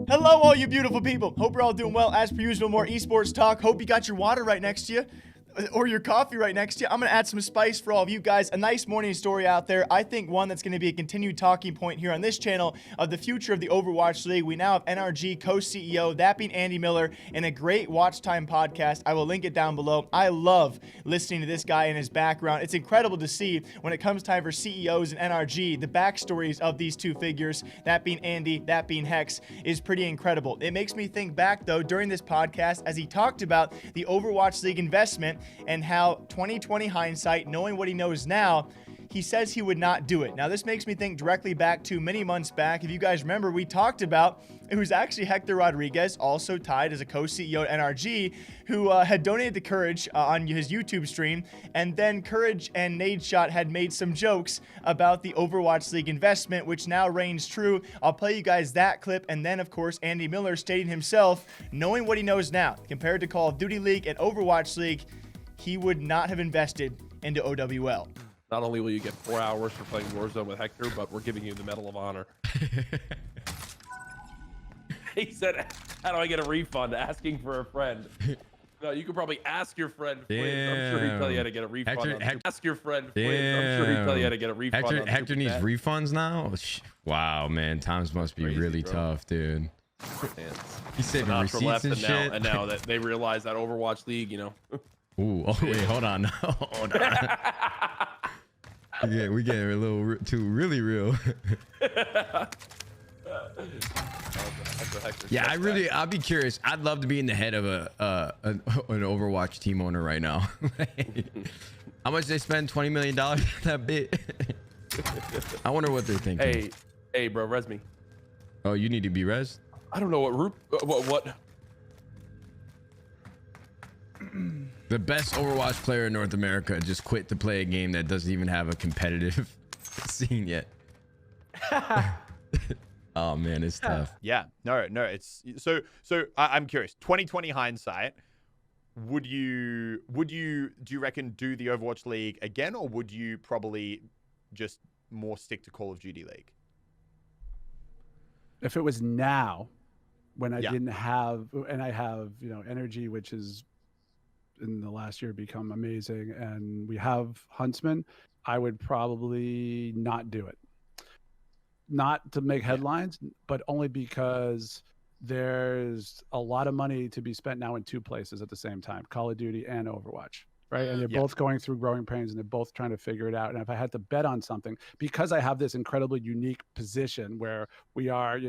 Hello, all you beautiful people. Hope you're all doing well. As per usual, more esports talk. Hope you got your water right next to you. Or your coffee right next to you. I'm going to add some spice for all of you guys. A nice morning story out there. I think one that's going to be a continued talking point here on this channel of the future of the Overwatch League. We now have NRG co-CEO, that being Andy Miller, and a great watch time podcast. I will link it down below. I love listening to this guy and his background. It's incredible to see when it comes time for CEOs and NRG, the backstories of these two figures, that being Andy, that being Hex, is pretty incredible. It makes me think back, though, during this podcast, as he talked about the Overwatch League investment and how 2020 hindsight, knowing what he knows now, he says he would not do it. Now, this makes me think directly back to many months back. If you guys remember, we talked about, it was actually Hector Rodriguez, also tied as a co-CEO at NRG, who had donated to Courage on his YouTube stream, and then Courage and Nadeshot had made some jokes about the Overwatch League investment, which now reigns true. I'll play you guys that clip, and then, of course, Andy Miller stating himself, knowing what he knows now, compared to Call of Duty League and Overwatch League, he would not have invested into OWL. Not only will you get 4 hours for playing Warzone with Hector, but we're giving you the Medal of Honor. He said, how do I get a refund? Asking for a friend. No, you could probably ask your friend, Fliz. I'm sure he'd tell you how to get a refund. Ask your friend, Fliz. I'm sure he'd tell you how to get a refund. Hector needs refunds now? Wow, man. Times must be Crazy, really bro. tough, dude. He's saving Sinatra receipts left and shit. and now that they realize that Overwatch League, you know. Ooh, oh, wait, hold on. Hold on. We getting a little too really real. Yeah, I'd be curious. I'd love to be in the head of an Overwatch team owner right now. How much they spend? $20 million on that bit? I wonder what they're thinking. Hey, bro, res me. Oh, you need to be res? I don't know what. The best Overwatch player in North America just quit to play a game that doesn't even have a competitive scene yet. Oh man, it's tough. Yeah, no, it's so I'm curious. 2020 hindsight, do you reckon do the Overwatch League again, or would you probably just more stick to Call of Duty League? If it was now, when I didn't have, and I have, NRG, which is in the last year become amazing, and we have Huntsman, I would probably not do it. Not to make headlines, but only because there's a lot of money to be spent now in two places at the same time, Call of Duty and Overwatch, right? And they're both going through growing pains, and they're both trying to figure it out. And if I had to bet on something, because I have this incredibly unique position where we are,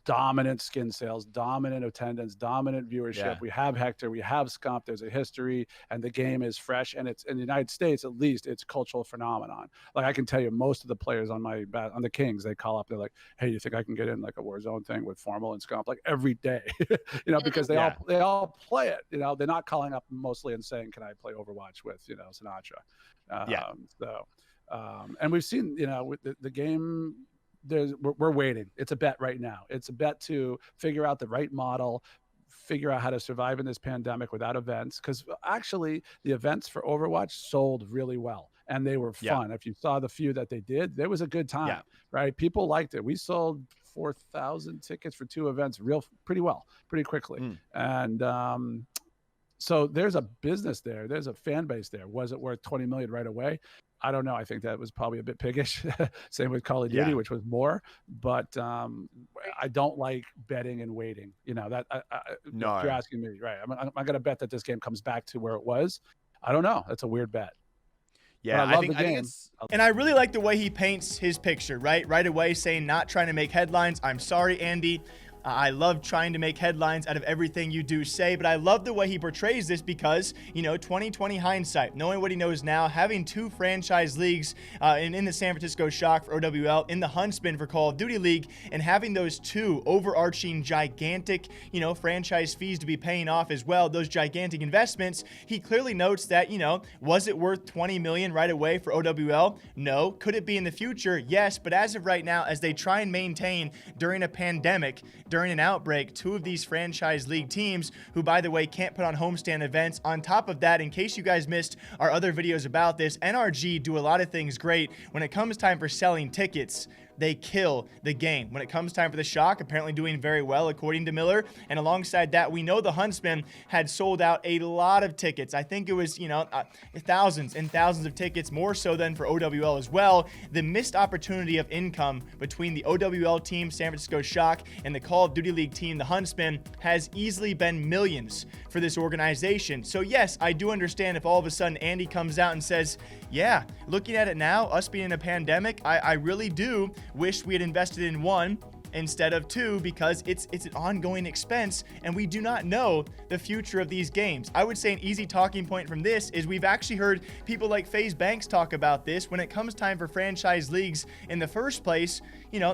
dominant skin sales, dominant attendance, dominant viewership. We have Hector, we have Scump, there's a history, and the game is fresh, and it's in the United States, at least, it's a cultural phenomenon. Like, I can tell you, most of the players on the Kings, they call up, they're like, hey, you think I can get in like a Warzone thing with Formal and Scump, like every day, because they all play it. They're not calling up mostly and saying, can I play Overwatch with Sinatra? And we've seen with the game, we're waiting. It's a bet right now. It's a bet to figure out the right model, figure out how to survive in this pandemic without events, because actually the events for Overwatch sold really well and they were fun. If you saw the few that they did, there was a good time, right? People liked it. We sold 4,000 tickets for 2 events pretty quickly. And so there's a business there. There's a fan base there. Was it worth 20 million right away? I don't know. I think that was probably a bit piggish. Same with Call of Duty, which was more. But I don't like betting and waiting. No. If you're asking me, right? I'm going to bet that this game comes back to where it was. I don't know. That's a weird bet. Yeah, I think and I really like the way he paints his picture, right away, saying not trying to make headlines. I'm sorry, Andy. I love trying to make headlines out of everything you do say, but I love the way he portrays this because, 2020 hindsight, knowing what he knows now, having 2 franchise leagues in the San Francisco Shock for OWL, in the Huntsman for Call of Duty League, and having those 2 overarching gigantic, franchise fees to be paying off as well, those gigantic investments, he clearly notes that, was it worth 20 million right away for OWL? No. Could it be in the future? Yes, but as of right now, as they try and maintain during a pandemic, during an outbreak, 2 of these franchise league teams, who, by the way, can't put on homestand events. On top of that, in case you guys missed our other videos about this, NRG do a lot of things great when it comes time for selling tickets. they kill the game. When it comes time for the Shock, apparently doing very well according to Miller. And alongside that, we know the Huntsmen had sold out a lot of tickets. I think it was, thousands and thousands of tickets, more so than for OWL as well. The missed opportunity of income between the OWL team, San Francisco Shock, and the Call of Duty League team, the Huntsmen, has easily been millions for this organization. So yes, I do understand if all of a sudden Andy comes out and says, yeah, looking at it now, us being in a pandemic, I really do wish we had invested in one instead of two, because it's an ongoing expense and we do not know the future of these games. I would say an easy talking point from this is we've actually heard people like FaZe Banks talk about this. When it comes time for franchise leagues in the first place,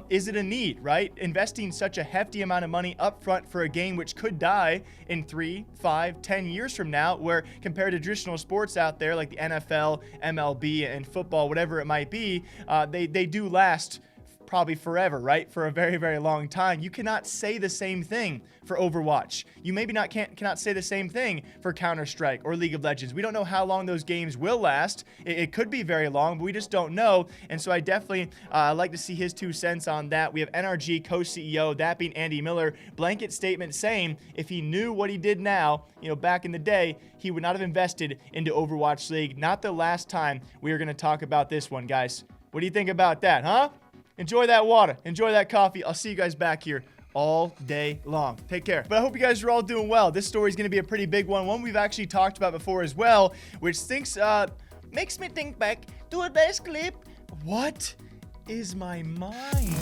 is it a need, right? Investing such a hefty amount of money up front for a game which could die in 3, 5, 10 years from now, where compared to traditional sports out there like the NFL, MLB, and football, whatever it might be, they do last probably forever, right? For a very, very long time. You cannot say the same thing for Overwatch. You maybe cannot say the same thing for Counter-Strike or League of Legends. We don't know how long those games will last. It could be very long, but we just don't know. And so I definitely like to see his 2 cents on that. We have NRG co-CEO, that being Andy Miller, blanket statement saying if he knew what he did now, back in the day, he would not have invested into Overwatch League. Not the last time we are going to talk about this one, guys. What do you think about that, huh? Enjoy that water. Enjoy that coffee. I'll see you guys back here all day long. Take care. But I hope you guys are all doing well. This story is going to be a pretty big one we've actually talked about before as well, which makes me think back to a best clip. What is my mind?